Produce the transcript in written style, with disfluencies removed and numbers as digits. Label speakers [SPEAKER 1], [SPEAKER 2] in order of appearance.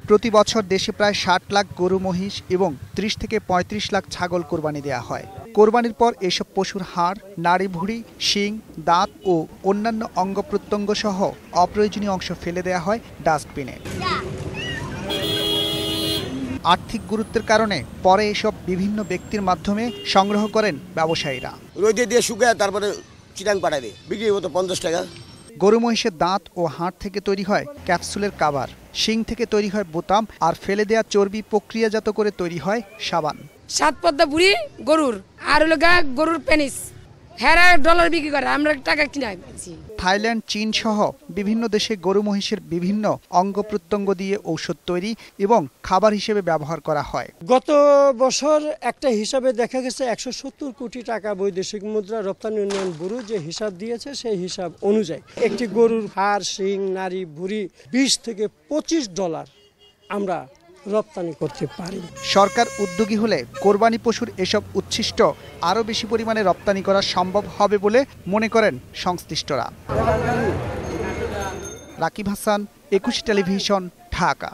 [SPEAKER 1] প্রতি বছর দেশে প্রায় ৬০ লাখ গরু মহিষ এবং ৩০ থেকে ৩৫ লাখ ছাগল কোরবানি দেওয়া হয়। কোরবানির পর এসব পশুর হাড়, নাড়ি ভুঁড়ি, শিং, দাঁত ও অন্যান্য অঙ্গ প্রত্যঙ্গ সহ অপ্রয়োজনীয় অংশ ফেলে দেওয়া হয় ডাস্টবিনে। আর্থিক গুরুত্বের কারণে পরে এসব বিভিন্ন ব্যক্তির মাধ্যমে সংগ্রহ করেন ব্যবসায়ীরা।
[SPEAKER 2] রোদে দিয়ে শুকায় তারপরে চিটাং পাঠায় দেয়, বিক্রি হতো ৫০ টাকা।
[SPEAKER 1] গরু মহিষের দাঁত ও হাড় থেকে তৈরি হয় ক্যাপসুলের কাভার, শিং থেকে তৈরি হয় বোতাম, আর ফেলে দেওয়া চর্বি প্রক্রিয়াজাত করে তৈরি হয় সাবান।
[SPEAKER 3] ৭ পদ্মা বুড়ি গরুর আর হলো গরুর পেনিস, হেরা ডলার বিক্রি করে, আমরা টাকা কিনে আনছি।
[SPEAKER 1] থাইল্যান্ড, চীন সহ বিভিন্ন দেশে গরু মহিষের বিভিন্ন অঙ্গ প্রত্যঙ্গ দিয়ে ঔষধ তৈরি এবং খাবার হিসেবে ব্যবহার করা হয়।
[SPEAKER 4] গত বছর একটা হিসাবে দেখা গেছে ১৭০ কোটি টাকা বৈদেশিক মুদ্রা রপ্তানি উন্নয়ন ব্যুরো যে হিসাব দিয়েছে সেই হিসাব অনুযায়ী একটি গরুর হাড়, শিং, নাড়ি, ভুঁড়ি ২০ থেকে $২৫ আমরা রপ্তানি করতে পারি।
[SPEAKER 1] সরকার উদ্যোগী হলে কোরবানি পশুর এসব উচ্ছিষ্ট আরও বেশি পরিমাণে রপ্তানি করা সম্ভব হবে বলে মনে করেন সংশ্লিষ্টরা। রাকিব হাসান, ২১ টেলিভিশন, ঢাকা।